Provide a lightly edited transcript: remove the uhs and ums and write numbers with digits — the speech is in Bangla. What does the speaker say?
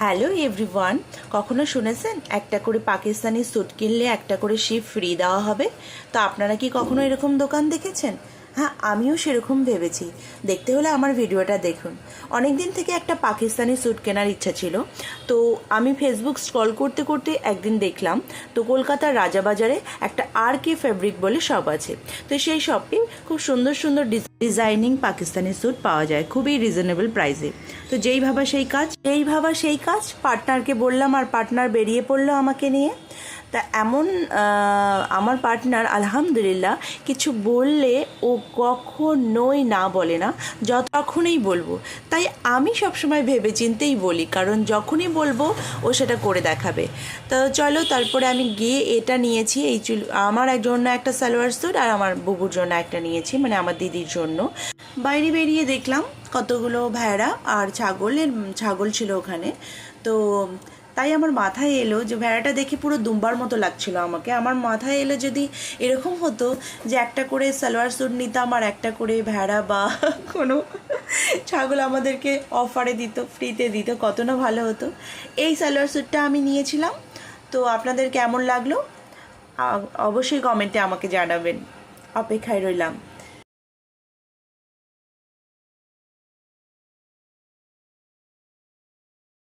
হ্যালো এভরিওয়ান, কখনো শুনেছেন একটা করে পাকিস্তানি স্যুট কিনলে একটা করে শিপ ফ্রি দেওয়া হবে? তো আপনারা কি কখনো এরকম দোকান দেখেছেন? হ্যাঁ, আমিও সেরকম ভেবেছি। দেখতে হলে আমার ভিডিওটা দেখুন। অনেক দিন থেকে একটা পাকিস্তানি স্যুট কেনার ইচ্ছা ছিল। তো আমি ফেসবুক স্ক্রল করতে করতে একদিন দেখলাম তো কলকাতার রাজাবাজারে একটা আর কে ফেব্রিক বলে শপ আছে। তো সেই শপে খুব সুন্দর সুন্দর ডিজাইনিং পাকিস্তানি স্যুট পাওয়া যায় খুবই রিজনেবল প্রাইসে। তো যেই ভাবা সেই কাজ পার্টনারকে বললাম, আর পার্টনার বেরিয়ে পড়লো আমাকে নিয়ে। তা এমন আমার পার্টনার আলহামদুলিল্লাহ কিছু বললে ও কখনোই না বলে না, যতক্ষণই বলবো। তাই আমি সবসময় ভেবে চিন্তেই বলি, কারণ যখনই বলবো ও সেটা করে দেখাবে। তো চলো, তারপরে আমি গিয়ে এটা নিয়েছি, এই আমার জন্য একটা সালোয়ার স্যুট আর আমার বুবুর জন্য একটা নিয়েছি, মানে আমার দিদির জন্য। বাইরে বেরিয়ে দেখলাম কতগুলো ভেড়া আর ছাগল ছিল ওখানে। তো তাই আমার মাথায় এলো যে ভেড়াটা দেখে পুরো দুম্বার মতো লাগছিল আমাকে। আমার মাথায় এলো যদি এরকম হতো যে একটা করে সালোয়ার স্যুট নিতাম আর একটা করে ভেড়া বা কোনো ছাগল আমাদেরকে অফারে দিত, ফ্রিতে দিত, কত না ভালো হতো। এই সালোয়ার স্যুটটা আমি নিয়েছিলাম। তো আপনাদের কেমন লাগলো অবশ্যই কমেন্টে আমাকে জানাবেন। অপেক্ষায় রইলাম।